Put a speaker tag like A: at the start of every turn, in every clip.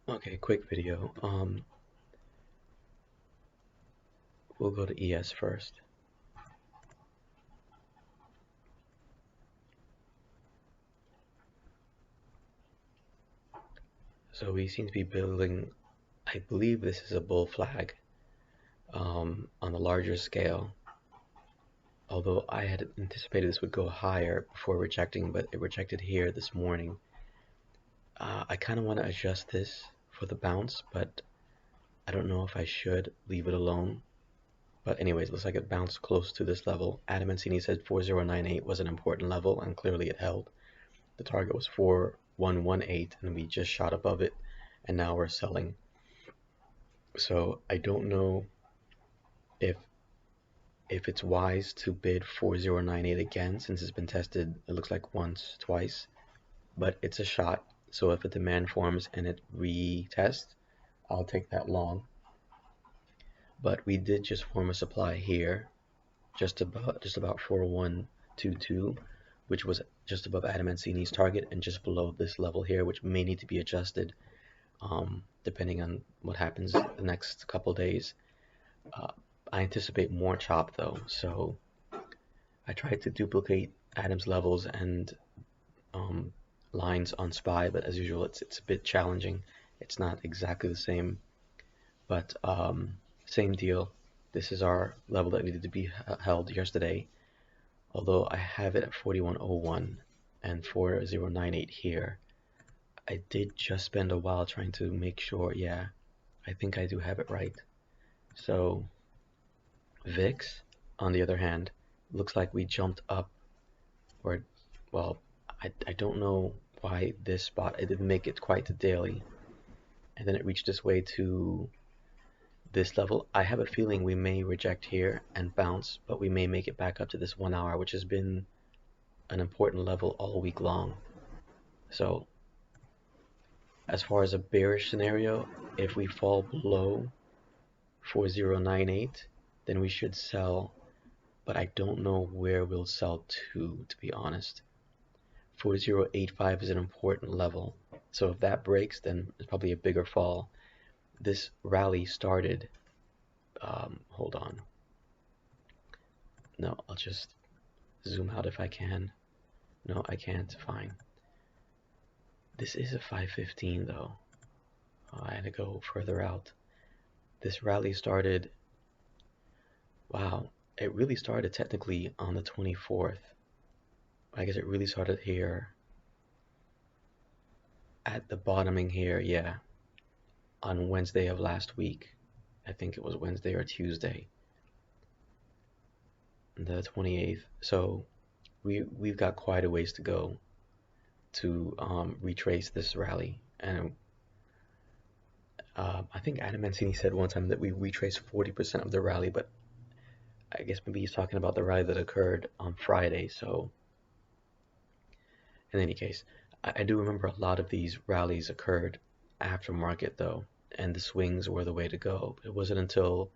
A: Okay, quick video. We'll go to ES first. So we seem to be building, I believe this is a bull flag on the larger scale. Although I had anticipated this would go higher before rejecting, but it rejected here this morning. I kind of want to adjust this for the bounce, but I don't know if I should leave it alone. But anyways, looks like it bounced close to this level. Adam Mancini said 4098 was an important level, and clearly it held. The target was 4118, and we just shot above it, and now we're selling. So I don't know if it's wise to bid 4098 again, since it's been tested, it looks like once, twice, but it's a shot. So if a demand forms and it retests, I'll take that long. But we did just form a supply here, just about 4122, which was just above Adam Mancini's target and just below this level here, which may need to be adjusted depending on what happens the next couple days. I anticipate more chop though, so I tried to duplicate Adam's levels and lines on SPY, but as usual, it's a bit challenging. It's not exactly the same, but same deal. This is our level that needed to be held yesterday, although I have it at 4101 and 4098 here. I did just spend a while trying to make sure, yeah, I think I do have it right. So VIX, on the other hand, looks like we jumped up, or, well, I don't know why this spot, it didn't make it quite to daily, and then it reached its way to this level. I have a feeling we may reject here and bounce, but we may make it back up to this 1 hour, which has been an important level all week long. So as far as a bearish scenario, if we fall below 4098, then we should sell, but I don't know where we'll sell to be honest. 4085 is an important level, so if that breaks, then it's probably a bigger fall. This rally started, hold on, no, I'll just zoom out if I can. No, I can't, fine. This is a 515 though. Oh, I had to go further out. This rally started, wow, it really started technically on the 24th. I guess it really started here at the bottoming here, yeah, on Wednesday of last week. I think it was Wednesday or Tuesday, the 28th. So we've got quite a ways to go to retrace this rally. And I think Adam Mancini said one time that we retraced 40% of the rally, but I guess maybe he's talking about the rally that occurred on Friday. So in any case, I do remember a lot of these rallies occurred after market though, and the swings were the way to go. It wasn't until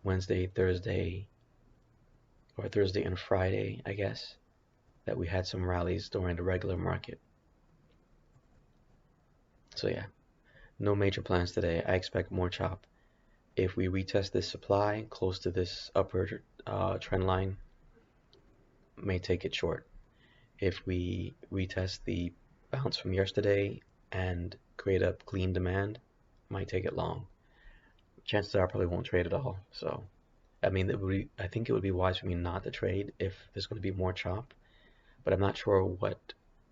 A: Wednesday, Thursday, or Thursday and Friday, I guess, that we had some rallies during the regular market. So yeah, no major plans today. I expect more chop. If we retest this supply close to this upper trend line, may take it short. If we retest the bounce from yesterday and create a clean demand, might take it long. Chances are I probably won't trade at all. So, I mean, I think it would be wise for me not to trade if there's going to be more chop, but I'm not sure what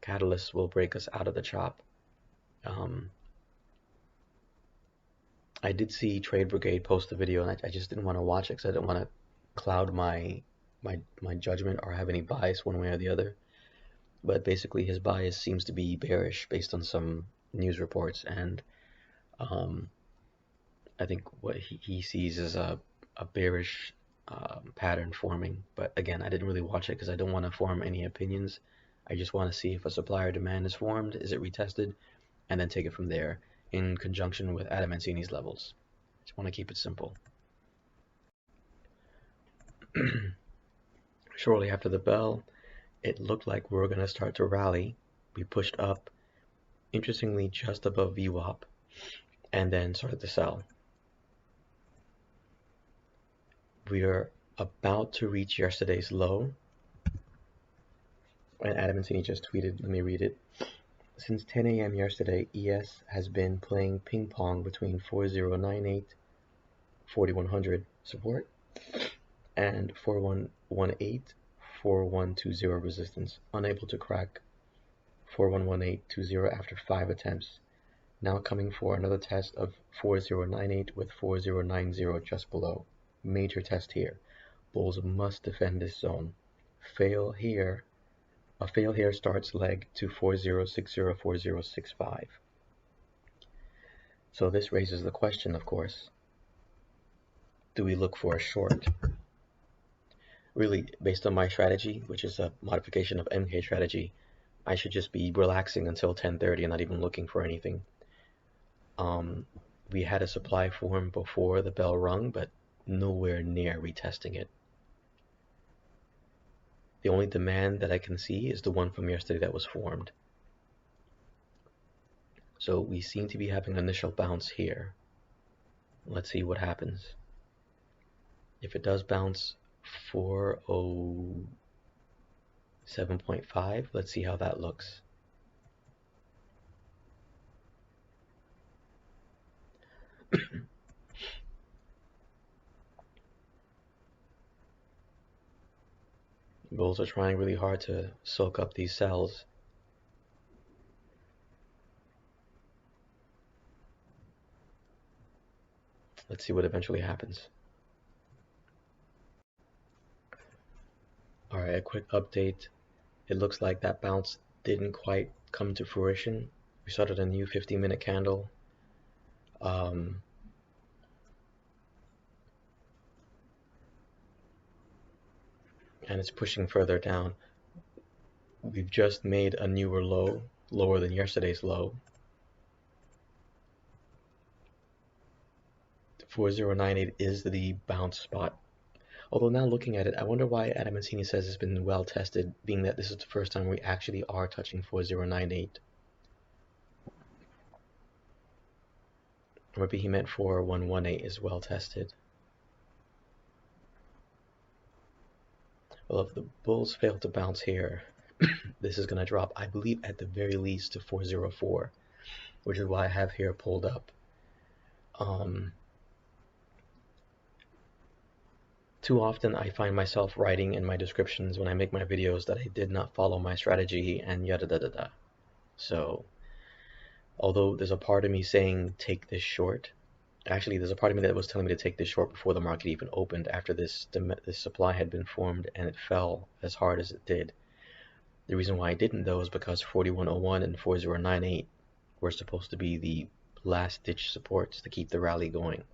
A: catalysts will break us out of the chop. I did see Trade Brigade post the video, and I just didn't want to watch it because I didn't want to cloud my judgment or have any bias one way or the other. But basically, his bias seems to be bearish based on some news reports, and I think what he sees is a bearish pattern forming. But again, I didn't really watch it because I don't want to form any opinions. I just want to see if a supply or demand is formed, is it retested, and then take it from there in conjunction with Adam Mancini's levels. Just want to keep it simple. Shortly after the bell, it looked like we were going to start to rally. We pushed up, interestingly, just above VWAP. and then started to sell. We are about to reach yesterday's low, and Adam and Tini just tweeted, let me read it. Since 10 a.m. yesterday, ES has been playing ping pong between 4098, 4100 support and 4118, 4120 resistance, unable to crack 411820 after 5 attempts. Now coming for another test of 4098 with 4090 just below. Major test here. Bulls must defend this zone. Fail here. A fail here starts leg to 4060, 4065. So this raises the question, of course, do we look for a short? Really, based on my strategy, which is a modification of MK strategy, I should just be relaxing until 10:30 and not even looking for anything. We had a supply form before the bell rung, but nowhere near retesting it. The only demand that I can see is the one from yesterday that was formed. So we seem to be having an initial bounce here. Let's see what happens. If it does bounce 407.5, let's see how that looks. Bulls are trying really hard to soak up these cells. Let's see what eventually happens. Alright, a quick update. It looks like that bounce didn't quite come to fruition. We started a new 50-minute candle. And it's pushing further down. We've just made a newer low, lower than yesterday's low. 4098 is the bounce spot. Although now looking at it, I wonder why Adam and Tini says it's been well tested, being that this is the first time we actually are touching 4098. Or maybe he meant 4118 is well tested. Well, if the bulls fail to bounce here, this is going to drop, I believe, at the very least to 404, which is why I have here pulled up. Too often I find myself writing in my descriptions when I make my videos that I did not follow my strategy and yada da da da. So, although there's a part of me saying take this short, actually there's a part of me that was telling me to take this short before the market even opened, after this supply had been formed and it fell as hard as it did. The reason why I didn't though is because 4101 and 4098 were supposed to be the last ditch supports to keep the rally going.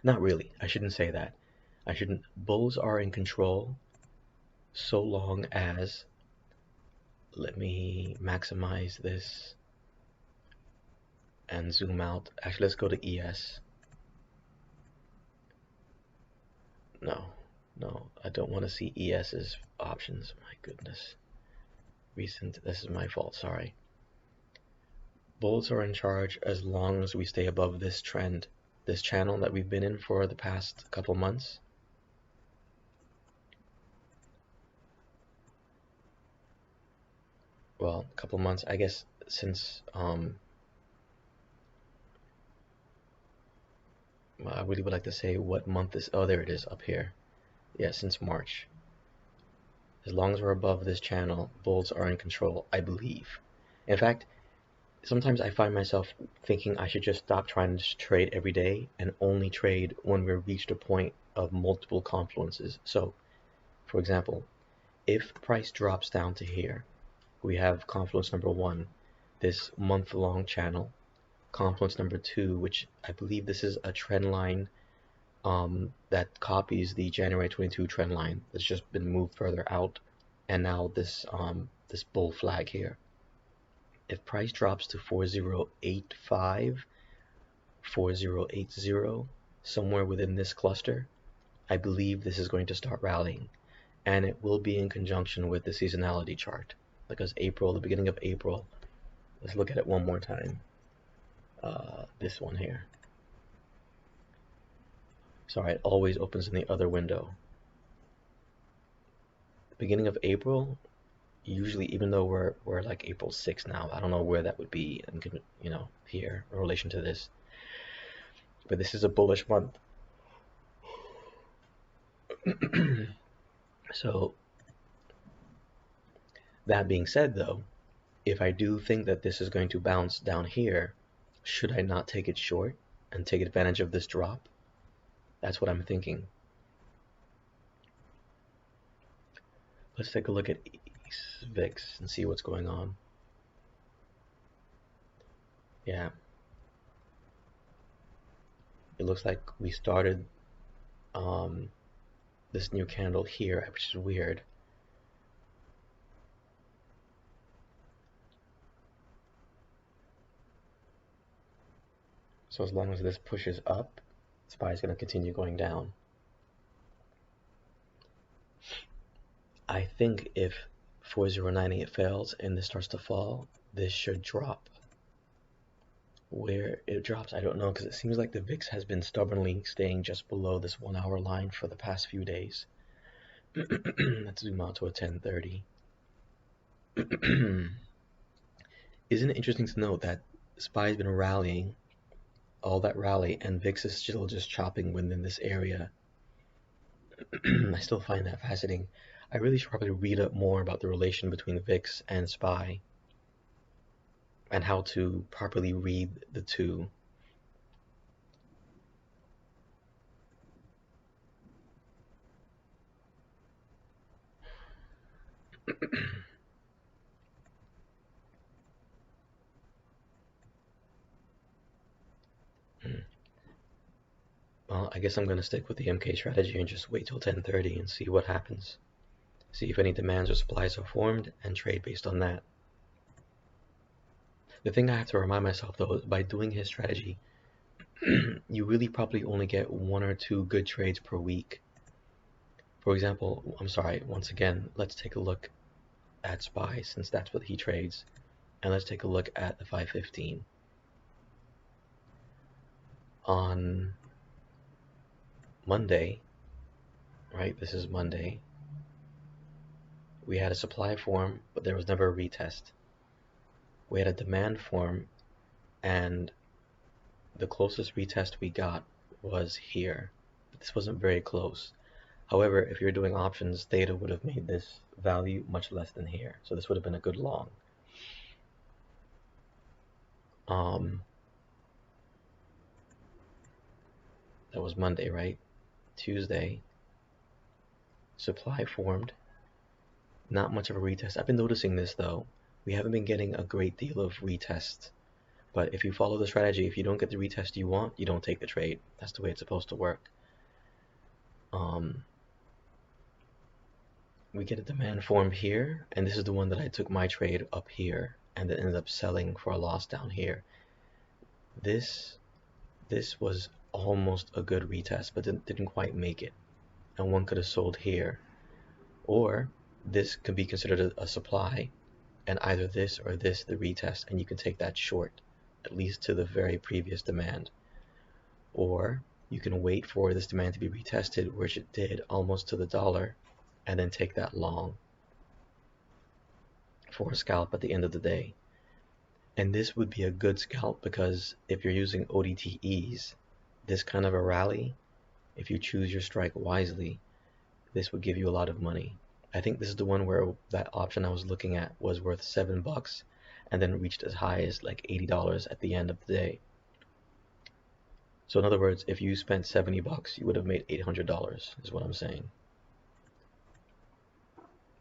A: Not really, I shouldn't say that. Bulls are in control so long as, let me maximize this and zoom out. Actually, let's go to ES. No, I don't want to see ES's options. My goodness. Recent, this is my fault, sorry. Bulls are in charge as long as we stay above this trend, this channel that we've been in for the past couple months. Well, a couple months, I guess, since I really would like to say what month is. Oh, there it is up here. Yeah, since March. As long as we're above this channel, bulls are in control, I believe. In fact, sometimes I find myself thinking I should just stop trying to trade every day and only trade when we've reached a point of multiple confluences. So, for example, if price drops down to here, we have confluence number 1, this month-long channel. Confluence number 2, which I believe this is a trend line that copies the January 22 trend line that's just been moved further out, and now this this bull flag here. If price drops to 4085, 4080, somewhere within this cluster, I believe this is going to start rallying, and it will be in conjunction with the seasonality chart, because April, the beginning of April, let's look at it one more time. this one here. Sorry, it always opens in the other window. Beginning of April, usually, even though we're like April 6th now, I don't know where that would be, and here in relation to this, but this is a bullish month. So that being said, though, if I do think that this is going to bounce down here, should I not take it short and take advantage of this drop? That's what I'm thinking. Let's take a look at VIX and see what's going on. Yeah. It looks like we started this new candle here, which is weird. So as long as this pushes up, SPY is going to continue going down. I think if 4098 fails and this starts to fall, this should drop. Where it drops, I don't know, because it seems like the VIX has been stubbornly staying just below this 1 hour line for the past few days. Let's zoom out to a 1030. Isn't it interesting to note that SPY has been rallying, all that rally, and VIX is still just chopping within this area? I still find that fascinating. I really should probably read up more about the relation between VIX and SPY and how to properly read the two. Well, I guess I'm going to stick with the MK strategy and just wait till 10:30 and see what happens. See if any demands or supplies are formed and trade based on that. The thing I have to remind myself, though, is by doing his strategy, you really probably only get 1 or 2 good trades per week. For example, I'm sorry, once again, let's take a look at SPY since that's what he trades, and let's take a look at the 515. On Monday, right, this is Monday, we had a supply form, but there was never a retest. We had a demand form, and the closest retest we got was here. But this wasn't very close. However, if you're doing options, theta would have made this value much less than here. So this would have been a good long. That was Monday, right? Tuesday, supply formed. Not much of a retest. I've been noticing this though. We haven't been getting a great deal of retests. But if you follow the strategy, if you don't get the retest you want, you don't take the trade. That's the way it's supposed to work. We get a demand form here, and this is the one that I took my trade up here, and then ended up selling for a loss down here. This was almost a good retest, but didn't quite make it. And one could have sold here. Or this could be considered a supply, and either this or this the retest, and you can take that short, at least to the very previous demand. Or you can wait for this demand to be retested, which it did almost to the dollar, and then take that long for a scalp at the end of the day. And this would be a good scalp because if you're using ODTEs, this kind of a rally, if you choose your strike wisely, this would give you a lot of money. I think this is the one where that option I was looking at was worth $7 and then reached as high as like $80 at the end of the day. So in other words, if you spent $70, you would have made $800 is what I'm saying.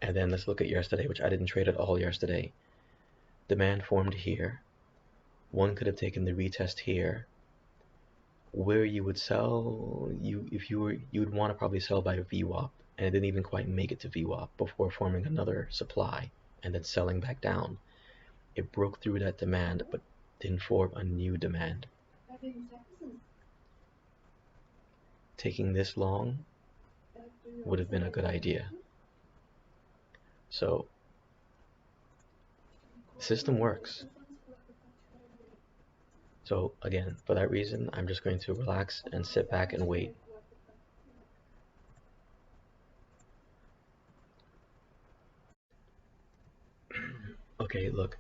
A: And then let's look at yesterday, which I didn't trade at all yesterday. Demand formed here. One could have taken the retest here. Where you would sell, you would want to probably sell by VWAP, and it didn't even quite make it to VWAP before forming another supply and then selling back down. It broke through that demand, but didn't form a new demand. Taking this long would have been a good idea. So the system works. So again, for that reason, I'm just going to relax and sit back and wait. Okay, look,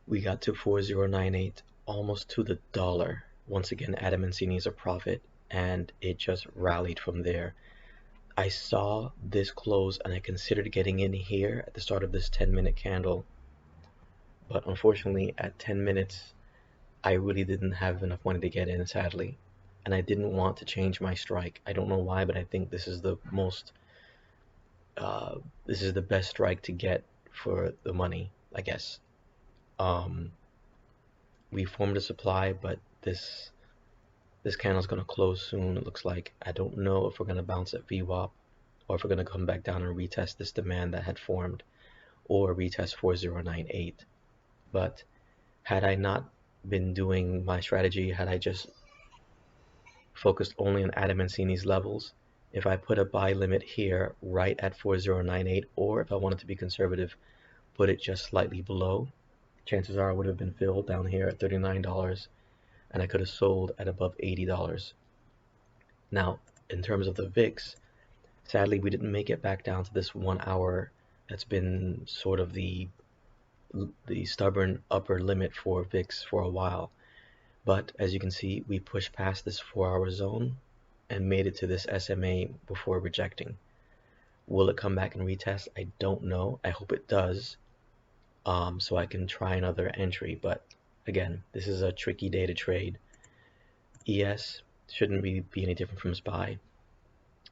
A: we got to 4098, almost to the dollar. Once again, Adam Mancini's a profit, and it just rallied from there. I saw this close and I considered getting in here at the start of this 10-minute candle, but unfortunately at 10 minutes I really didn't have enough money to get in, sadly, and I didn't want to change my strike. I don't know why, but I think this is the uh, best strike to get for the money, I guess. Um, we formed a supply, but this candle is going to close soon, it looks like. I don't know if we're going to bounce at VWAP or if we're going to come back down and retest this demand that had formed or retest 4098. But had I not been doing my strategy, had I just focused only on Adam Mancini's levels, if I put a buy limit here right at 4098, or if I wanted to be conservative, put it just slightly below, chances are it would have been filled down here at $39 and I could have sold at above $80. Now, in terms of the VIX, sadly we didn't make it back down to this 1 hour that's been sort of the stubborn upper limit for VIX for a while. But as you can see, we pushed past this 4-hour zone and made it to this SMA before rejecting. Will it come back and retest? I don't know. I hope it does, so I can try another entry. But again, this is a tricky day to trade. ES shouldn't really be any different from SPY.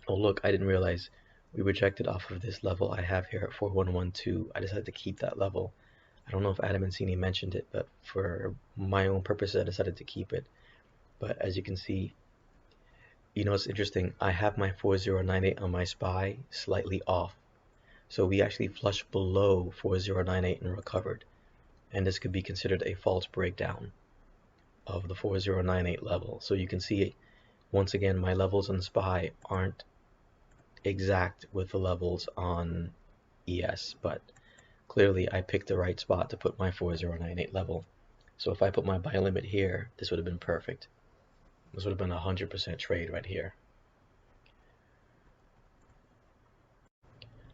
A: Oh look, I didn't realize we rejected off of this level I have here at 4112. I decided to keep that level. I don't know if Adam Mancini mentioned it, but for my own purposes, I decided to keep it. But as you can see, you know, it's interesting. I have my 4098 on my SPY slightly off. So we actually flushed below 4098 and recovered. And this could be considered a false breakdown of the 4098 level. So you can see, once again, my levels on SPY aren't exact with the levels on ES, but clearly I picked the right spot to put my 4098 level. So if I put my buy limit here, this would have been perfect. This would have been a 100% trade right here.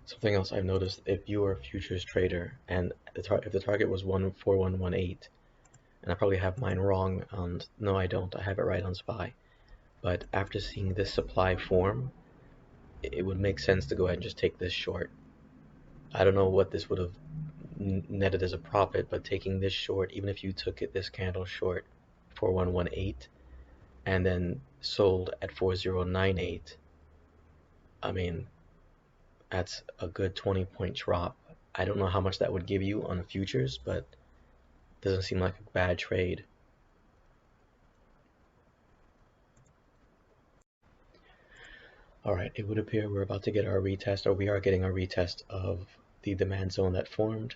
A: Something else I've noticed, if you are a futures trader and if the target was 14118, and I probably have mine wrong on, no I don't, I have it right on SPY, but after seeing this supply form, it would make sense to go ahead and just take this short. I don't know what this would have netted as a profit, but taking this short, even if you took it this candle short 4118 and then sold at 4098, I mean, that's a good 20-point drop. I don't know how much that would give you on futures, but it doesn't seem like a bad trade. Alright, it would appear we're about to get our retest, or we are getting a retest of the demand zone that formed.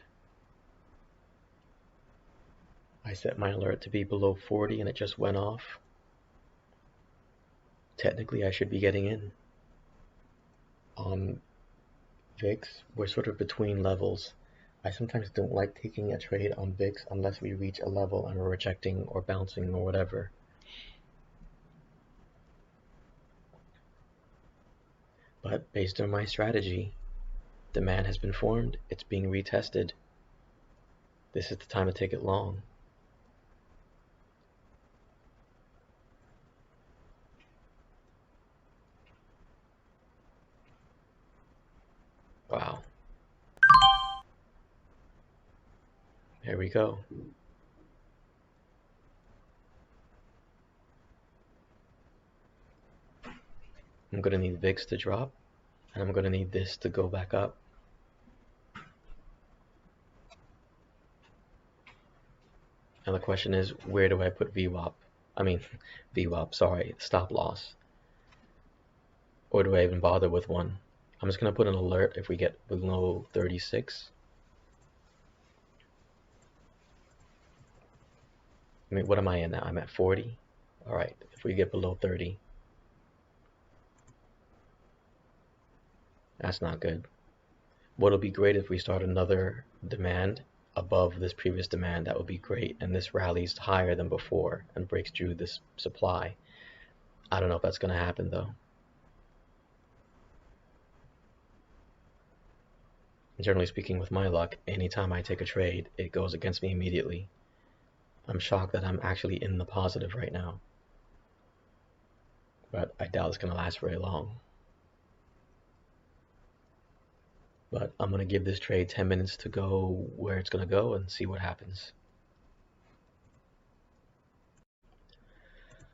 A: I set my alert to be below 40 and it just went off. Technically I should be getting in. On VIX, we're sort of between levels. I sometimes don't like taking a trade on VIX unless we reach a level and we're rejecting or bouncing or whatever. But based on my strategy, demand has been formed, it's being retested. This is the time to take it long. Wow. There we go. I'm going to need VIX to drop, and I'm going to need this to go back up. And the question is, where do I put VWAP? I mean, VWAP, sorry, stop loss. Or do I even bother with one? I'm just going to put an alert if we get below 36. I mean, what am I in now? I'm at 40. All right, if we get below 30, that's not good. What'll be great if we start another demand above this previous demand, that would be great. And this rallies higher than before and breaks through this supply. I don't know if that's going to happen though. Generally speaking, with my luck, anytime I take a trade, it goes against me immediately. I'm shocked that I'm actually in the positive right now, but I doubt it's going to last very long. But I'm going to give this trade 10 minutes to go where it's going to go and see what happens.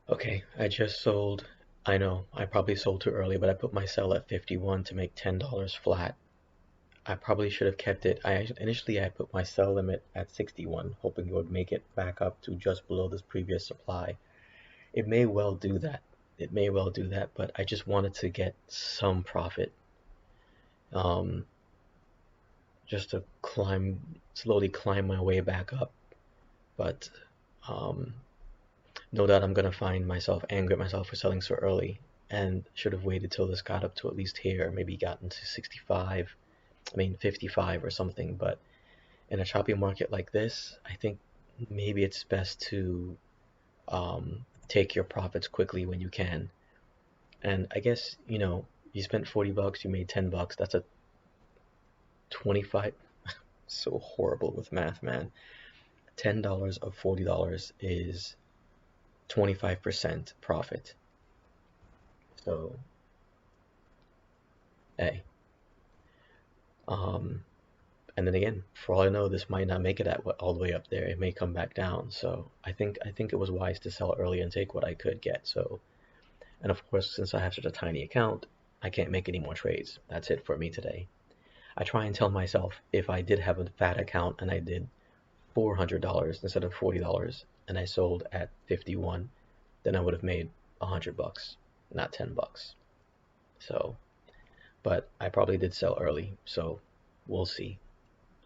A: Okay, I just sold. I know, I probably sold too early, but I put my sell at 51 to make $10 flat. I probably should have kept it. Initially I put my sell limit at 61, hoping it would make it back up to just below this previous supply. It may well do that. It may well do that, but I just wanted to get some profit. Just to slowly climb my way back up. But no doubt I'm gonna find myself angry at myself for selling so early, and should have waited till this got up to at least here, maybe gotten to 65, 55 or something. But in a choppy market like this, I think maybe it's best to take your profits quickly when you can. And I guess, you spent 40 bucks, you made 10 bucks. That's a 25. So horrible with math, man. $10 of $40 is 25% profit. So, hey. And then again, for all I know, this might not make it all the way up there. It may come back down. So I think it was wise to sell early and take what I could get. So, and of course, since I have such a tiny account, I can't make any more trades. That's it for me today. I try and tell myself, if I did have a fat account and I did $400 instead of $40 and I sold at 51, then I would have made 100 bucks, not 10 bucks. So, but I probably did sell early, so we'll see.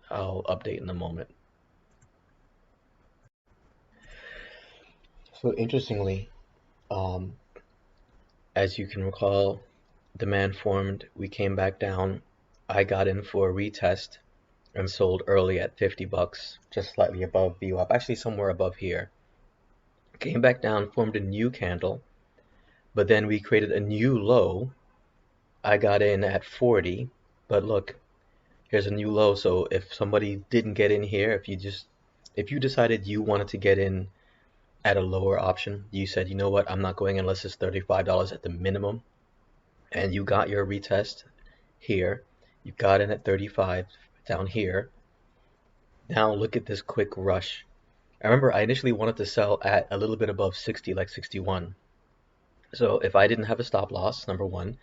A: I'll update in a moment. So interestingly, as you can recall, demand formed, we came back down. I got in for a retest and sold early at 50 bucks, just slightly above VWAP, actually somewhere above here. Came back down, formed a new candle, but then we created a new low. I got in at 40, but look, here's a new low. So if somebody didn't get in here, if you decided you wanted to get in at a lower option, you said, you know what, I'm not going unless it's $35 at the minimum, and you got your retest here, you got in at 35 down here. Now look at this quick rush. I remember I initially wanted to sell at a little bit above 60, like 61. So if I didn't have a stop loss, number one,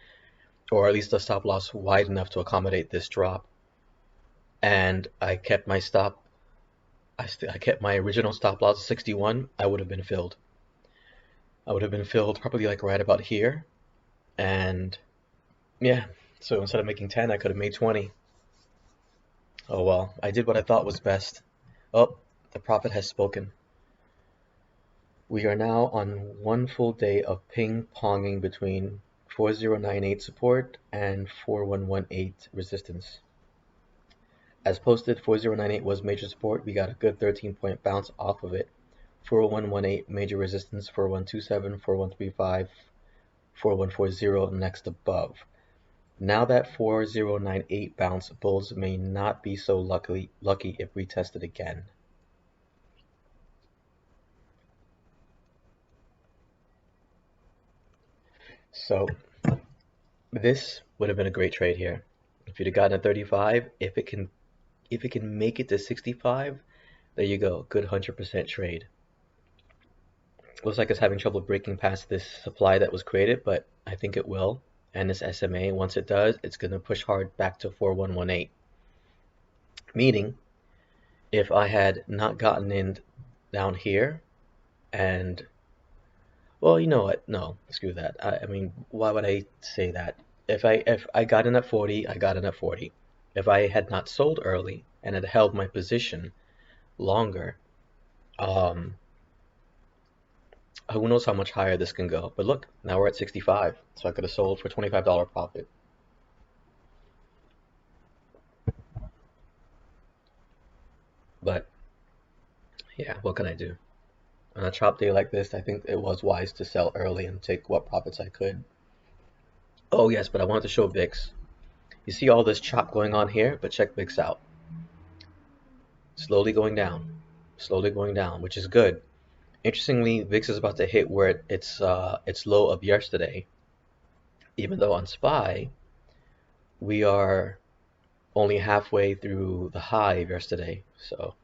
A: or at least a stop loss wide enough to accommodate this drop, and I kept my I kept my original stop loss at 61, I would have been filled. I would have been filled probably like right about here. And yeah, so instead of making 10, I could have made 20. Oh well, I did what I thought was best. Oh, the prophet has spoken. We are now on one full day of ping-ponging between 4098 support and 4118 resistance. As posted, 4098 was major support. We got a good 13-point bounce off of it. 4118 major resistance, 4127, 4135, 4140 next above. Now that 4098 bounce, bulls may not be so lucky if retested again. So this would have been a great trade here. If you'd have gotten a 35, if it can make it to 65, there you go, good 100% trade. Looks like it's having trouble breaking past this supply that was created, but I think it will. And this SMA, once it does, it's going to push hard back to 4118. Meaning, if I had not gotten in down here, and, well, you know what? No, screw that. I mean, why would I say that? If I got in at 40, I got in at 40. If I had not sold early and had held my position longer, who knows how much higher this can go. But look, now we're at 65, so I could have sold for $25 profit. But yeah, what can I do? On a chop day like this, I think it was wise to sell early and take what profits I could. Oh yes, but I wanted to show VIX. You see all this chop going on here, but check VIX out. Slowly going down, which is good. Interestingly, VIX is about to hit where its low of yesterday, even though on SPY we are only halfway through the high of yesterday. So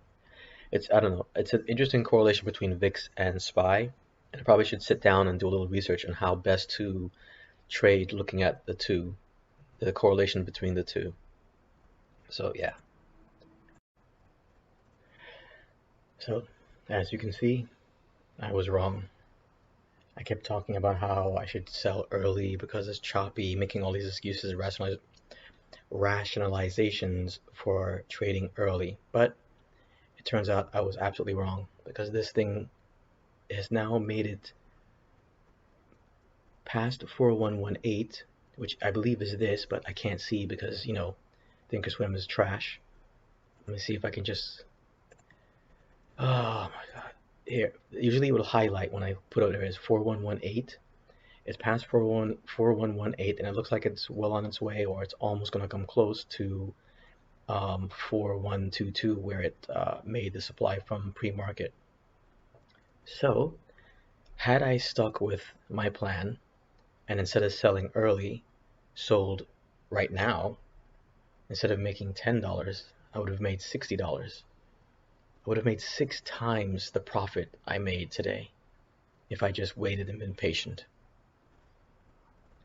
A: it's, I don't know, it's an interesting correlation between VIX and SPY, and I probably should sit down and do a little research on how best to trade looking at the two, the correlation between the two. So yeah. So as you can see, I was wrong. I kept talking about how I should sell early because it's choppy, making all these excuses, rationalizations for trading early. But it turns out I was absolutely wrong because this thing has now made it past 4118, which I believe is this, but I can't see because, Thinkorswim is trash. Let me see if I can just. Oh my god. Here, usually it will highlight when I put out there is 4118. It's past 4118, and it looks like it's well on its way, or it's almost going to come close to 4122, where it made the supply from pre-market. So, had I stuck with my plan, and instead of selling early, sold right now, instead of making $10, I would have made $60. I would have made 6 times the profit I made today if I just waited and been patient.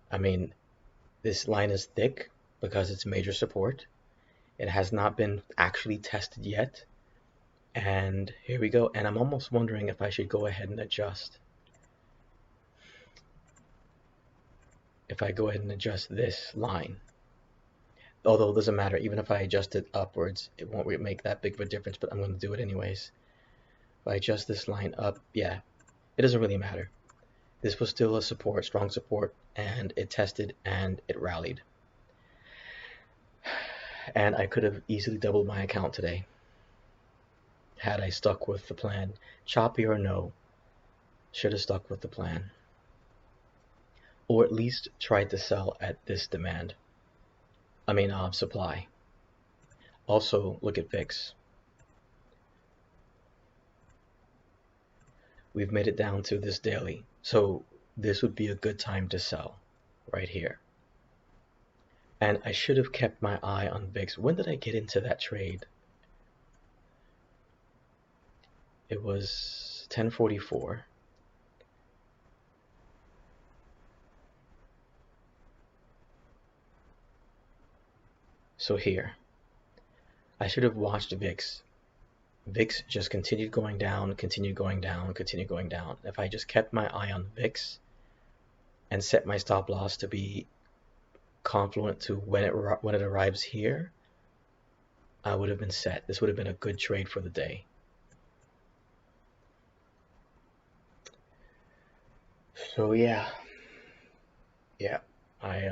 A: I mean, this line is thick because it's major support. It has not been actually tested yet. And here we go. And I'm almost wondering if I should go ahead and adjust. If I go ahead and adjust this line. Although it doesn't matter, even if I adjust it upwards, it won't make that big of a difference, but I'm going to do it anyways. If I adjust this line up, yeah, it doesn't really matter. This was still a support, strong support, and it tested and it rallied. And I could have easily doubled my account today had I stuck with the plan. Choppy or no, should have stuck with the plan. Or at least tried to sell at this demand. Supply. Also, look at VIX. We've made it down to this daily. So this would be a good time to sell right here. And I should have kept my eye on VIX. When did I get into that trade? It was 10:44. So here, I should have watched VIX. VIX just continued going down, continued going down, continued going down. If I just kept my eye on VIX and set my stop loss to be confluent to when it arrives here, I would have been set. This would have been a good trade for the day. So yeah, I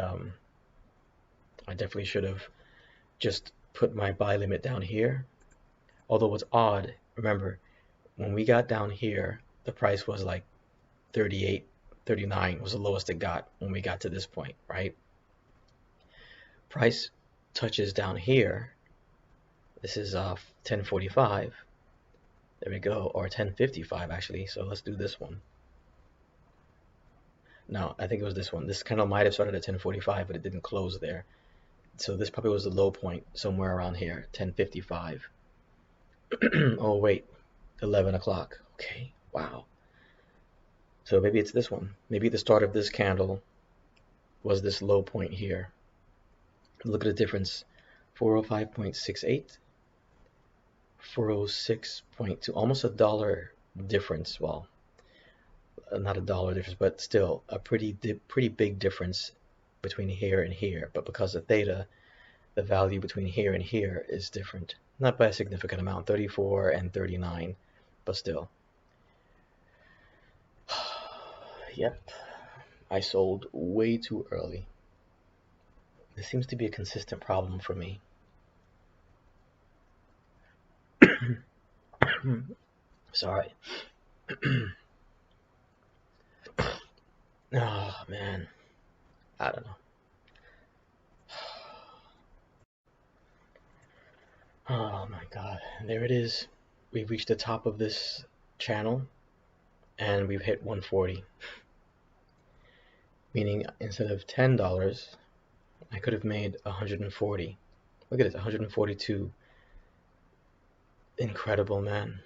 A: definitely should have just put my buy limit down here. Although what's odd, remember, when we got down here, the price was like 38, 39 was the lowest it got when we got to this point, right? Price touches down here. This is 1045. There we go, or 1055 actually. So let's do this one. No, I think it was this one. This kind of might have started at 1045, but it didn't close there. So this probably was the low point somewhere around here, 1055. Oh wait, 11 o'clock. Okay, wow. So maybe it's this one. Maybe the start of this candle was this low point here. Look at the difference. 405.68, 406.2, almost $1 difference. Well, not $1 difference, but still a pretty big difference between here and here. But because of theta, the value between here and here is different. Not by a significant amount, 34 and 39, but still. Yep, I sold way too early. This seems to be a consistent problem for me. Sorry. Oh man, I don't know. Oh my god, there it is. We've reached the top of this channel and we've hit 140. Meaning instead of $10, I could have made 140. Look at it, 142. Incredible, man.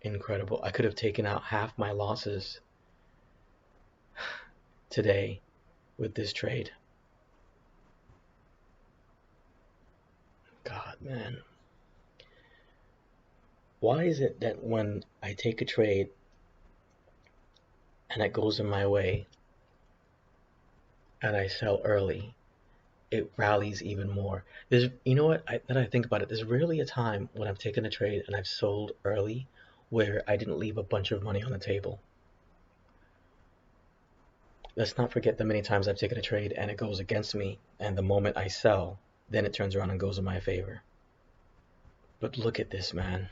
A: Incredible. I could have taken out half my losses today with this trade. God, man. Why is it that when I take a trade and it goes in my way and I sell early, it rallies even more? You know what? That I think about it, there's rarely a time when I've taken a trade and I've sold early where I didn't leave a bunch of money on the table. Let's not forget the many times I've taken a trade and it goes against me, and the moment I sell, then it turns around and goes in my favor. But look at this, man.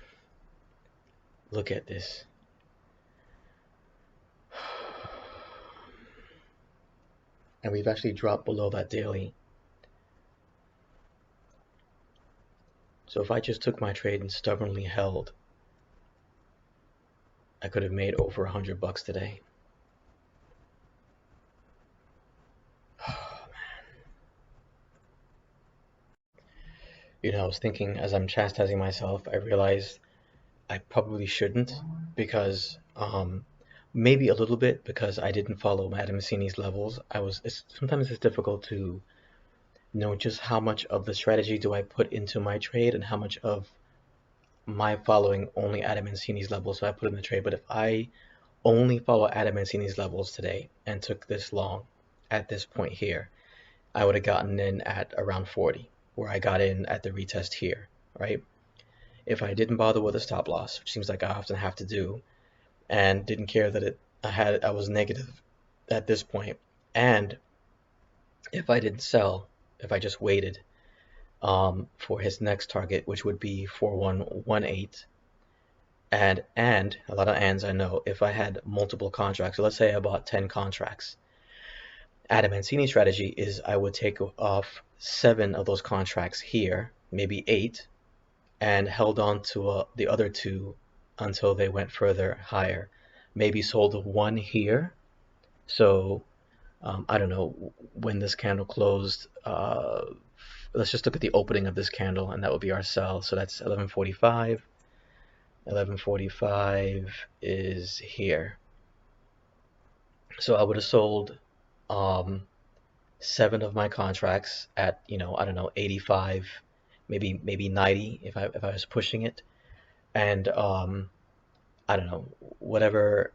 A: Look at this. And we've actually dropped below that daily. So if I just took my trade and stubbornly held, I could have made over $100 today. Oh, man. You know, I was thinking as I'm chastising myself, I realized I probably shouldn't, because maybe a little bit because I didn't follow Madame Massini's levels. Sometimes it's difficult to know just how much of the strategy do I put into my trade and how much of my following only Adam Mancini's levels so I put in the trade. But if I only follow Adam Mancini's levels today and took this long at this point here, I would have gotten in at around 40, where I got in at the retest here, right? If I didn't bother with a stop loss, which seems like I often have to do, and didn't care that I was negative at this point, and if I didn't sell, if I just waited for his next target, which would be 4118, and a lot of ands, I know, if I had multiple contracts, so let's say I bought 10 contracts, Adam Mancini's strategy is I would take off 7 of those contracts here, maybe 8, and held on to the other 2 until they went further higher. Maybe sold 1 here. So I don't know when this candle closed. Let's just look at the opening of this candle, and that would be our sell. So that's 11:45. 11:45 is here. So I would have sold 7 of my contracts at, I don't know, 85, maybe 90 if I was pushing it, and I don't know, whatever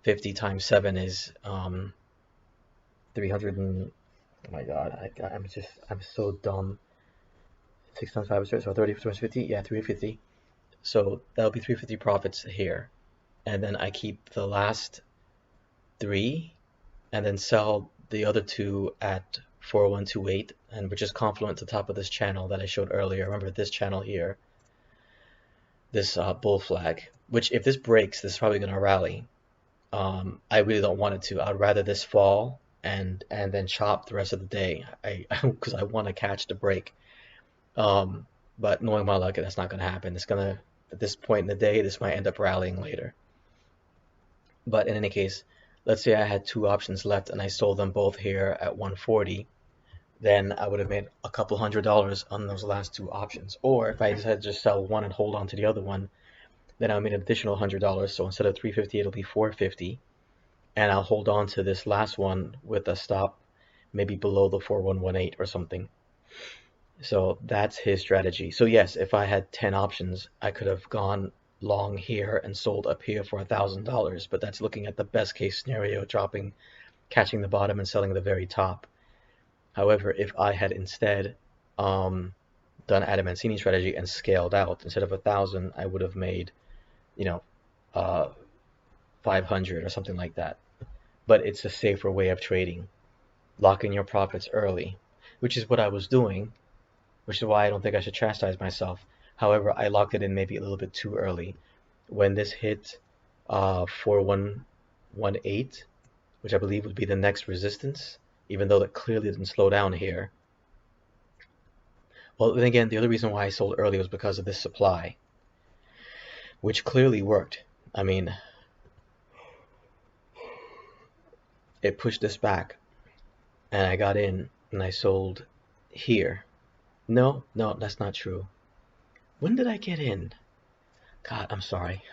A: 50 times 7 is 300 and, oh my god, I'm so dumb. 6 times 5 is so 30 times 50, yeah, 350. So that'll be 350 profits here, and then I keep the last 3 and then sell the other 2 at 4128, and which is confluent to the top of this channel that I showed earlier. Remember this channel here, this bull flag, which if this breaks, this is probably going to rally. I really don't want it to. I'd rather this fall and then chop the rest of the day. Because I want to catch the break. But knowing my luck, that's not going to happen. It's gonna, at this point in the day, this might end up rallying later. But in any case, let's say I had 2 options left and I sold them both here at 140, then I would have made a couple $100 on those last 2 options. Or if I decided to just sell one and hold on to the other one, then I'll make an additional $100. So instead of 350, it'll be 450, and I'll hold on to this last one with a stop maybe below the 4118 or something. So that's his strategy. So yes, if I had 10 options, I could have gone long here and sold up here for $1,000, but that's looking at the best case scenario, catching the bottom and selling the very top. However, if I had instead done Adam Mancini's strategy and scaled out, instead of 1,000, I would have made, 500 or something like that. But it's a safer way of trading. Lock in your profits early, which is what I was doing, which is why I don't think I should chastise myself. However, I locked it in maybe a little bit too early. When this hit 4118, which I believe would be the next resistance, even though that clearly didn't slow down here. Well, then again, the other reason why I sold early was because of this supply, which clearly worked. I mean, it pushed this back, and I got in and I sold here. No, no, that's not true. When did I get in? God, I'm sorry.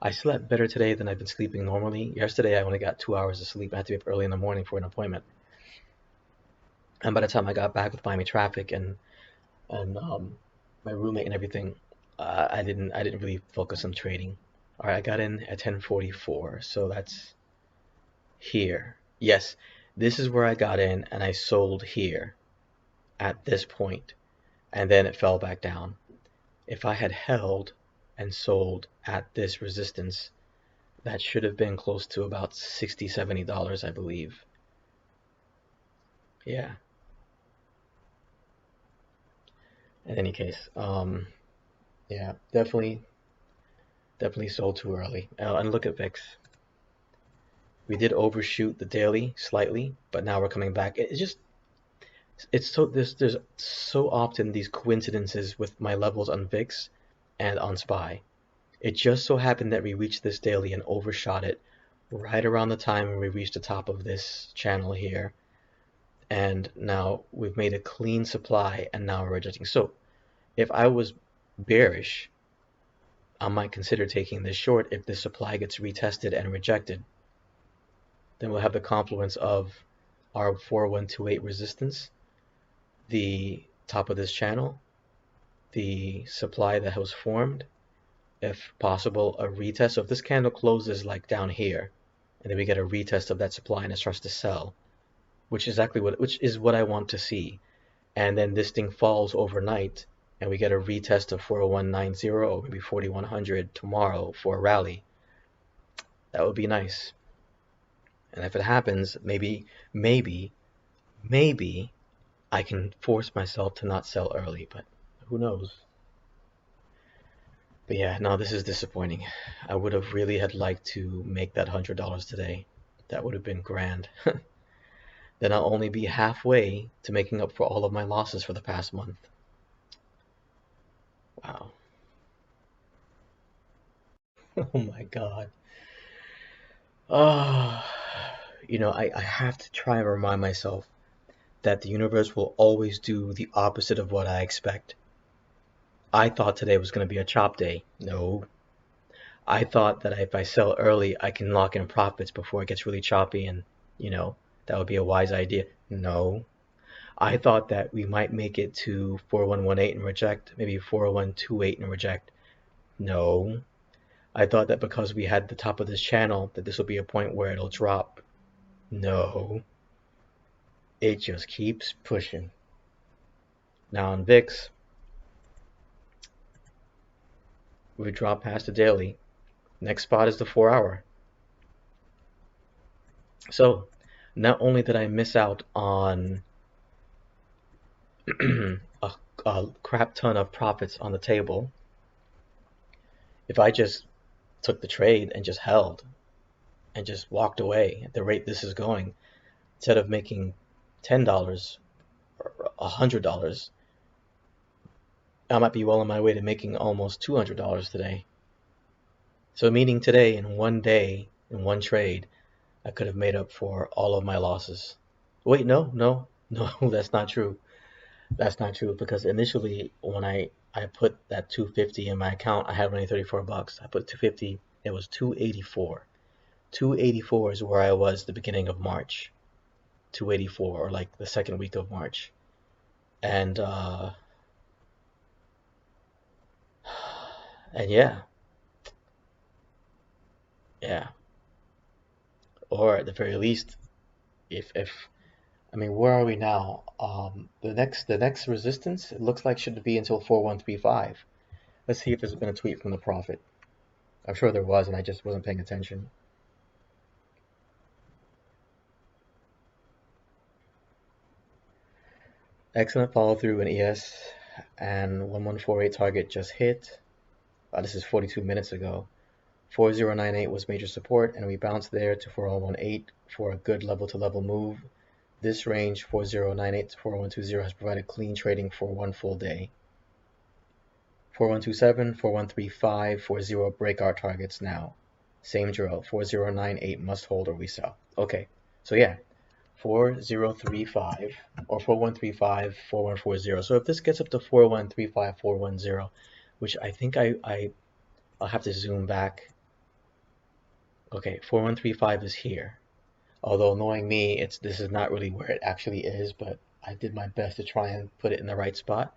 A: I slept better today than I've been sleeping normally. Yesterday I only got 2 hours of sleep. I had to be up early in the morning for an appointment. And by the time I got back with Miami traffic and my roommate and everything, I didn't really focus on trading. All right, I got in at 10:44, so that's here. Yes, this is where I got in, and I sold here at this point, and then it fell back down. If I had held and sold at this resistance, that should have been close to about $60, $70, I believe. Yeah. In any case, yeah, definitely sold too early. And look at VIX. We did overshoot the daily slightly, but now we're coming back. It's just it's so there's so often these coincidences with my levels on VIX and on SPY. It just so happened that we reached this daily and overshot it right around the time when we reached the top of this channel here. And now we've made a clean supply and now we're adjusting. So if I was bearish, I might consider taking this short if this supply gets retested and rejected. Then we'll have the confluence of our 4128 resistance, the top of this channel, the supply that was formed, if possible, a retest. So if this candle closes like down here, and then we get a retest of that supply and it starts to sell, which is what I want to see. And then this thing falls overnight, and we get a retest of 40190 or maybe 4100 tomorrow for a rally. That would be nice. And if it happens, maybe I can force myself to not sell early, but who knows? But yeah, no, this is disappointing. I would have really had liked to make that $100 today. That would have been grand. Then I'll only be halfway to making up for all of my losses for the past month. Wow. Oh my God. Oh, I have to try and remind myself that the universe will always do the opposite of what I expect. I thought today was going to be a chop day. No. I thought that if I sell early, I can lock in profits before it gets really choppy and, that would be a wise idea. No. I thought that we might make it to 4118 and reject, maybe 40128 and reject. No. I thought that because we had the top of this channel, that this will be a point where it'll drop. No. It just keeps pushing. Now on VIX, we drop past the daily. Next spot is the 4-hour. So, not only did I miss out on a crap ton of profits on the table, if I just took the trade and just held and just walked away at the rate this is going, instead of making $10 or $100, I might be well on my way to making almost $200 today. So meaning today, in one day, in one trade, I could have made up for all of my losses. Wait, no, that's not true. That's not true, because initially when I put that 250 in my account, I had only 34 bucks. I put 250, it was 284. 284 is where I was the beginning of March. 284, or like the second week of March. And yeah. Or at the very least, if I mean, where are we now? The next resistance, it looks like, should be until 4135. Let's see if there's been a tweet from the prophet. I'm sure there was, and I just wasn't paying attention. Excellent follow through in ES. and 1148 target just hit. This is 42 minutes ago. 4098 was major support, and we bounced there to 4018 for a good level to level move. This range, 4098 to 4120, has provided clean trading for one full day. 4127, 4135, 40 break our targets now. Same drill. 4098 must hold or we sell. Okay, so yeah, 4035 or 4135, 4140. So if this gets up to 4135, 410, which I think I'll have to zoom back. Okay, 4135 is here. Although knowing me, this is not really where it actually is, but I did my best to try and put it in the right spot.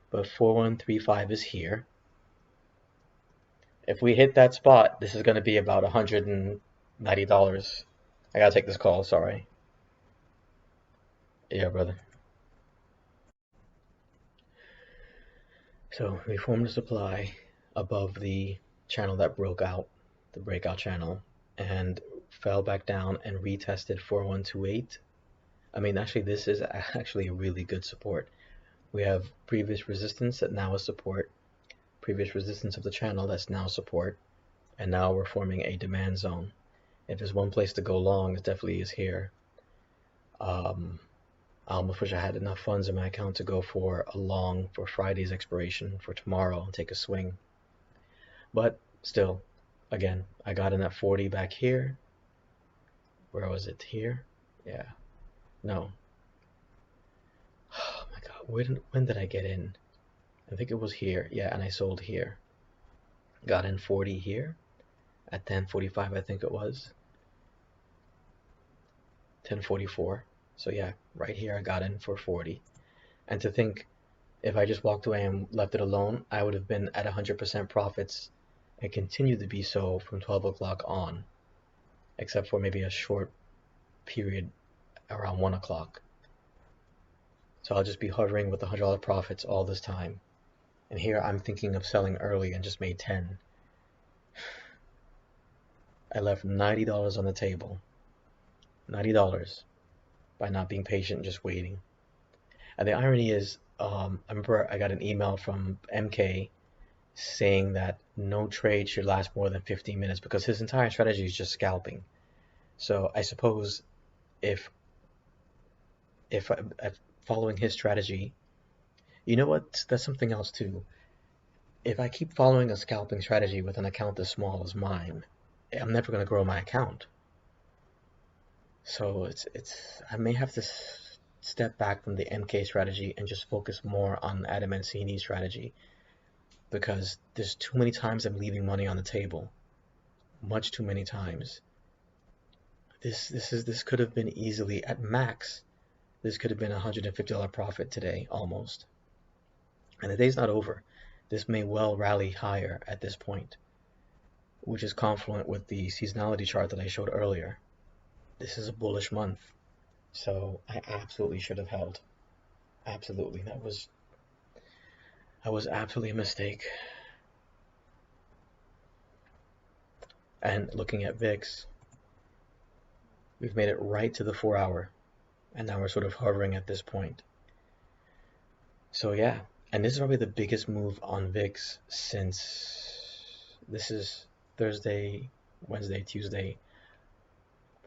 A: But 4135 is here. If we hit that spot, this is going to be about $190. I gotta take this call, sorry. Yeah, brother. So we formed a supply above the channel that broke out, the breakout channel, and fell back down and retested 4128. I mean, actually, this is actually a really good support. We have previous resistance that now is support, previous resistance of the channel that's now support, and now we're forming a demand zone. If there's one place to go long, it definitely is here. I almost wish I had enough funds in my account to go for a long for Friday's expiration for tomorrow and take a swing. But still, again, I got in at 40 back here. Where was it? Here? Yeah. No. Oh my God. When did I get in? I think it was here. Yeah, and I sold here. Got in 40 here at 10:45, I think it was. 10:44. So yeah, right here I got in for 40. And to think, if I just walked away and left it alone, I would have been at 100% profits and continued to be so from 12 o'clock on, except for maybe a short period around 1 o'clock. So I'll just be hovering with $100 profits all this time. And here I'm thinking of selling early and just made 10. I left $90 on the table. $90 by not being patient, just waiting. And the irony is, I remember I got an email from MK saying that no trade should last more than 15 minutes because his entire strategy is just scalping. So I suppose if following his strategy, you know what? That's something else too. If I keep following a scalping strategy with an account as small as mine, I'm never going to grow my account. So I may have to step back from the MK strategy and just focus more on Adam Mancini's strategy, because there's too many times I'm leaving money on the table, much too many times. This could have been easily at max. This could have been a $150 profit today almost, and the day's not over. This may well rally higher at this point, which is confluent with the seasonality chart that I showed earlier. This is a bullish month, so I absolutely should have held. Absolutely, that was absolutely a mistake. And looking at VIX, we've made it right to the 4-hour, and now we're sort of hovering at this point. So yeah, and this is probably the biggest move on VIX since this is Thursday, Wednesday, Tuesday.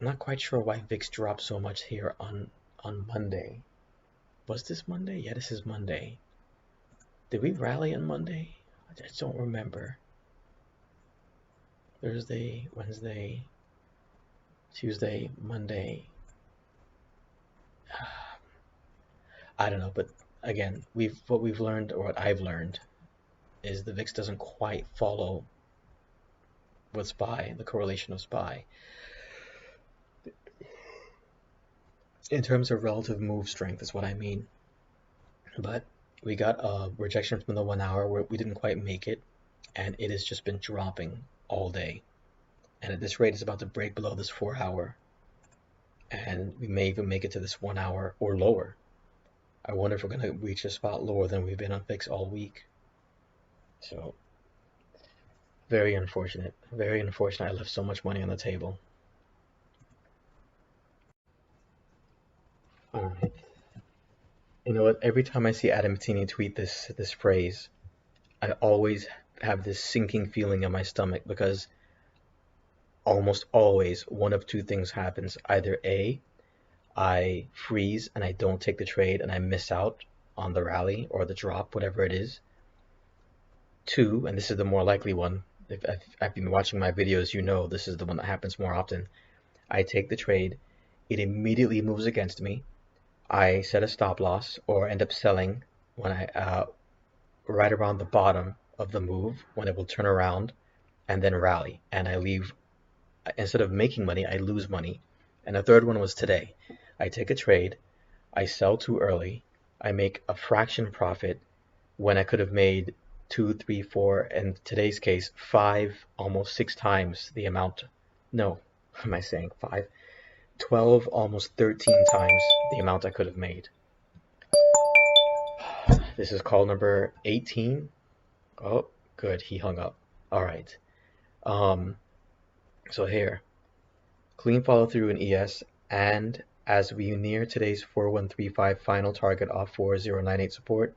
A: I'm not quite sure why VIX dropped so much here on Monday. Was this Monday? Yeah, this is Monday. Did we rally on Monday? I just don't remember. Thursday, Wednesday, Tuesday, Monday. I don't know, but again, what we've learned, or what I've learned, is the VIX doesn't quite follow with SPY, the correlation of SPY. In terms of relative move strength is what I mean. But we got a rejection from the 1 hour where we didn't quite make it, and it has just been dropping all day. And at this rate, it's about to break below this 4-hour, and we may even make it to this 1 hour or lower. I wonder if we're going to reach a spot lower than we've been on VIX all week. So very unfortunate. Very unfortunate. I left so much money on the table. All right. You know what? Every time I see Adam Tini tweet this phrase, I always have this sinking feeling in my stomach because almost always one of two things happens. Either A, I freeze and I don't take the trade and I miss out on the rally or the drop, whatever it is. Two, and this is the more likely one, if I've been watching my videos, you know this is the one that happens more often. I take the trade, it immediately moves against me. I set a stop loss or end up selling when I right around the bottom of the move when it will turn around and then rally, and I leave. Instead of making money, I lose money. And the third one was today. I take a trade, I sell too early, I make a fraction profit when I could have made two, three, four, in today's case, five, almost six times the amount. No, what am I saying? Five, 12, almost 13 times the amount I could have made. This is call number 18. Oh, good, he hung up. All right. Um, so here, clean follow through in ES, and as we near today's 4135 final target off 4098 support,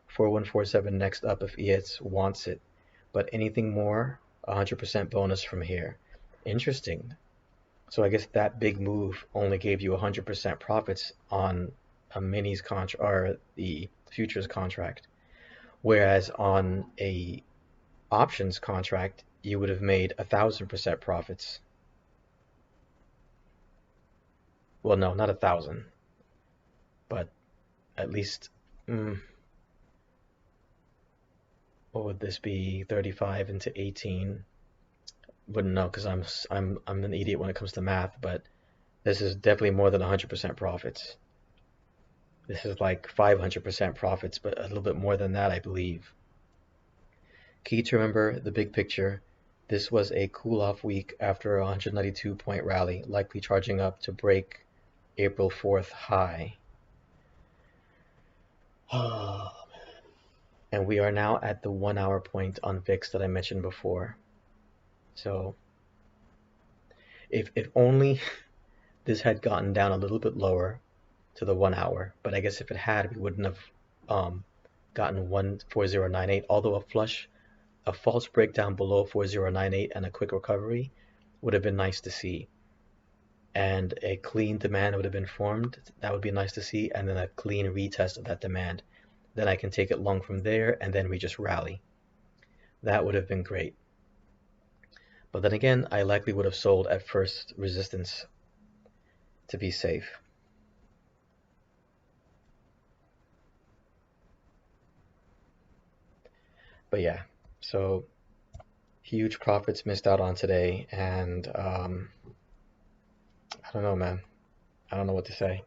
A: 4147 next up if ES wants it, but anything more, 100% bonus from here. Interesting. So I guess that big move only gave you 100% profits on a minis contract or the futures contract, whereas on a options contract you would have made 1,000% profits. Well, no, not 1,000, but at least, what would this be? 35 into 18. Wouldn't know because I'm an idiot when it comes to math, but this is definitely more than 100% profits. This is like 500% profits, but a little bit more than that, I believe. Key to remember the big picture. This was a cool-off week after a 192-point rally, likely charging up to break April 4th high. And we are now at the 1 hour point on VIX that I mentioned before. So if only this had gotten down a little bit lower to the 1 hour, but I guess if it had, we wouldn't have gotten 14098, although a false breakdown below 4098 and a quick recovery would have been nice to see. And a clean demand would have been formed. That would be nice to see, and then a clean retest of that demand. Then I can take it long from there, and then we just rally. That would have been great. But then again, I likely would have sold at first resistance to be safe. But yeah, so huge profits missed out on today, and I don't know, man. I don't know what to say.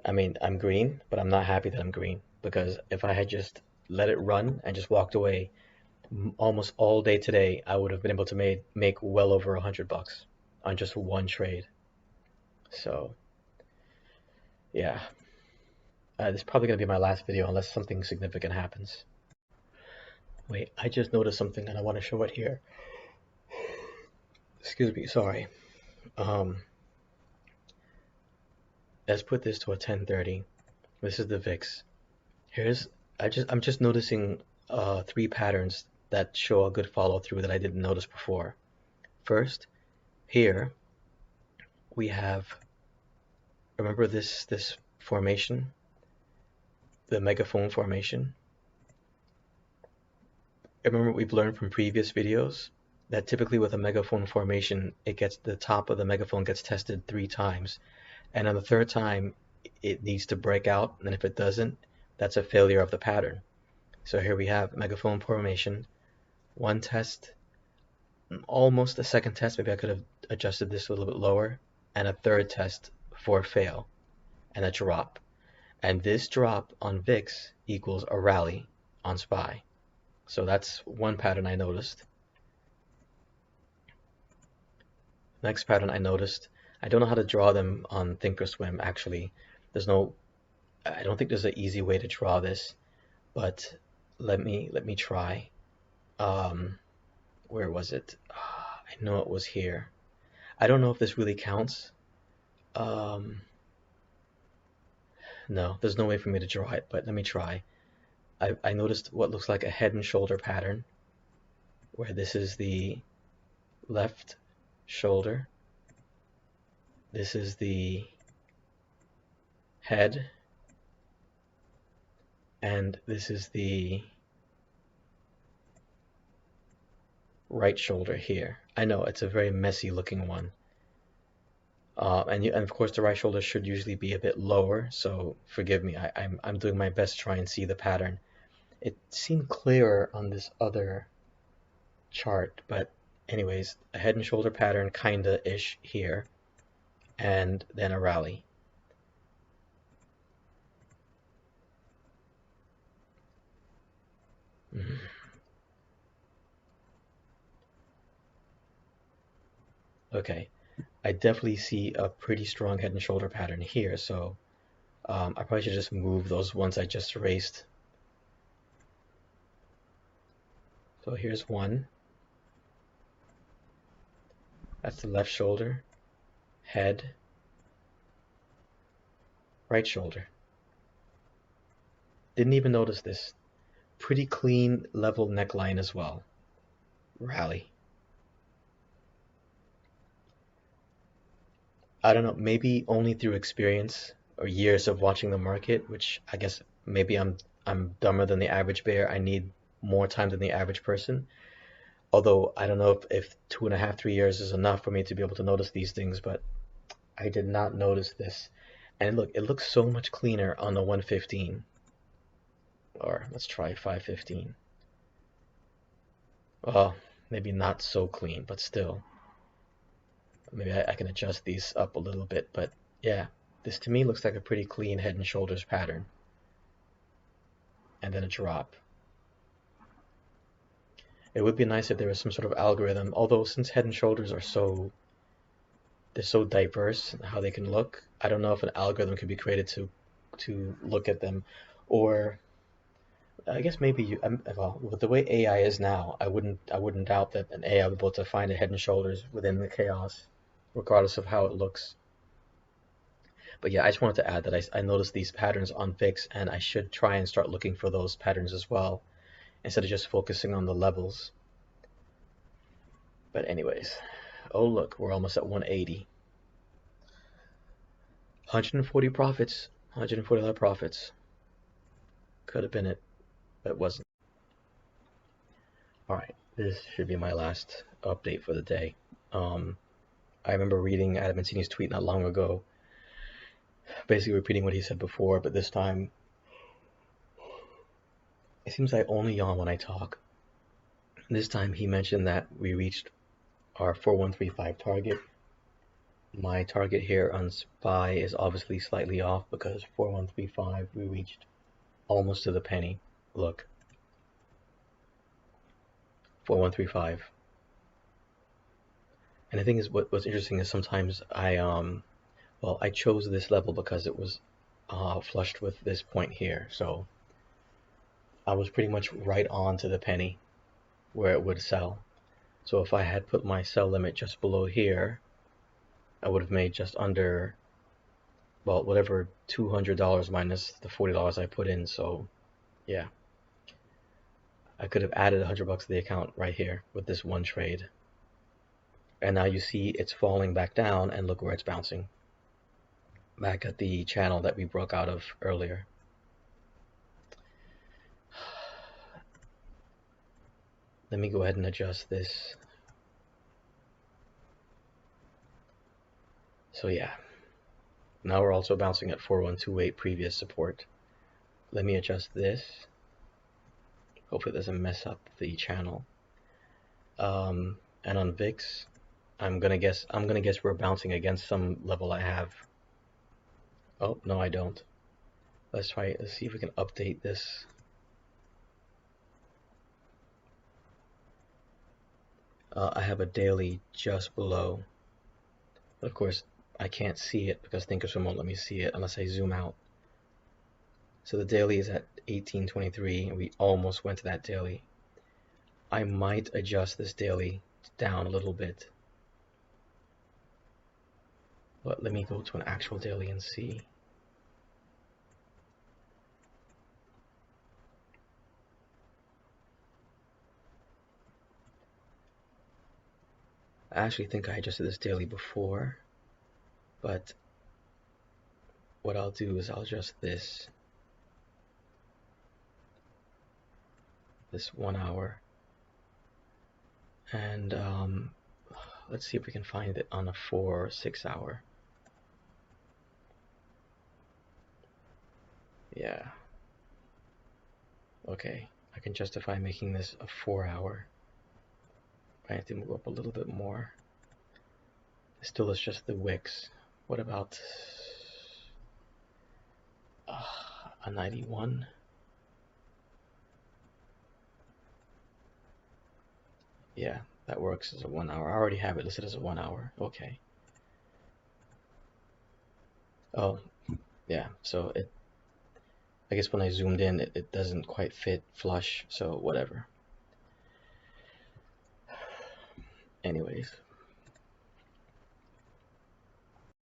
A: I mean, I'm green, but I'm not happy that I'm green because if I had just let it run and just walked away almost all day today, I would have been able to make well over $100 on just one trade. So yeah, this is probably gonna be my last video unless something significant happens. Wait, I just noticed something and I want to show it here. Excuse me, sorry. Let's put this to a 1030. This is the VIX. I'm just noticing three patterns that show a good follow through that I didn't notice before. First, here we have, remember this formation, the megaphone formation. Remember we've learned from previous videos that typically with a megaphone formation, the top of the megaphone gets tested 3 times, and on the third time it needs to break out, and if it doesn't, that's a failure of the pattern. So here we have megaphone formation, one test, almost a second test, maybe I could have adjusted this a little bit lower, and a third test for fail, and a drop. And this drop on VIX equals a rally on SPY. So that's one pattern I noticed. Next pattern I noticed, I don't know how to draw them on Thinkorswim actually. I don't think there's an easy way to draw this, but let me try. Where was it? I know it was here. I don't know if this really counts. No, there's no way for me to draw it, but let me try. I noticed what looks like a head and shoulder pattern, where this is the left shoulder, this is the head, and this is the right shoulder here. I know it's a very messy looking one. And of course the right shoulder should usually be a bit lower, so forgive me. I'm doing my best to try and see the pattern. It seemed clearer on this other chart, but anyways, a head and shoulder pattern kinda ish here, and then a rally. Okay, I definitely see a pretty strong head and shoulder pattern here, so I probably should just move those ones I just erased. So here's one. That's the left shoulder, head, right shoulder. Didn't even notice this. Pretty clean, level neckline as well. Rally. I don't know, maybe only through experience or years of watching the market, which I guess maybe I'm dumber than the average bear. I need more time than the average person. Although I don't know if 2.5, 3 years is enough for me to be able to notice these things, but I did not notice this. And look, it looks so much cleaner on the 115. Or let's try 515. Well, maybe not so clean, but still. Maybe I can adjust these up a little bit, but yeah, this to me looks like a pretty clean head and shoulders pattern. And then a drop. It would be nice if there was some sort of algorithm, although since head and shoulders are they're so diverse in how they can look, I don't know if an algorithm could be created to look at them. Or I guess maybe well, with the way AI is now, I wouldn't doubt that an AI would be able to find a head and shoulders within the chaos, regardless of how it looks. But yeah, I just wanted to add that I noticed these patterns on VIX, and I should try and start looking for those patterns as well, instead of just focusing on the levels. But anyways, oh look, we're almost at 180. 140 profits, $140 profits. Could have been it, but it wasn't. Alright, this should be my last update for the day. I remember reading Adam Mancini's tweet not long ago, basically repeating what he said before, but this time it seems I only yawn when I talk. This time he mentioned that we reached our 4135 target. My target here on SPY is obviously slightly off because 4135 we reached almost to the penny. Look, 4135. And the thing is, what's interesting is sometimes I chose this level because it was flushed with this point here, so I was pretty much right on to the penny where it would sell. So if I had put my sell limit just below here, I would have made just under, well, whatever, $200 minus the $40 I put in. So yeah, I could have added $100 to the account right here with this one trade. And now you see it's falling back down, and look where it's bouncing. Back at the channel that we broke out of earlier. Let me go ahead and adjust this. So yeah, now we're also bouncing at 4128 previous support. Let me adjust this. Hopefully it doesn't mess up the channel. And on VIX, I'm gonna guess we're bouncing against some level I have. Oh no, I don't. Let's see if we can update this. I have a daily just below. But of course, I can't see it because Thinkorswim won't let me see it unless I zoom out. So the daily is at 1823, and we almost went to that daily. I might adjust this daily down a little bit. But let me go to an actual daily and see. actually think I adjusted this daily before, but what I'll do is I'll adjust this 1 hour, and let's see if we can find it on a 4 or 6 hour. Yeah. Okay, I can justify making this a 4 hour. I have to move up a little bit more. Still, it's just the wicks. What about a 91? Yeah, that works as a 1 hour. I already have it listed as a 1 hour. Okay. Oh, yeah. So I guess when I zoomed in, it doesn't quite fit flush. So whatever. Anyways.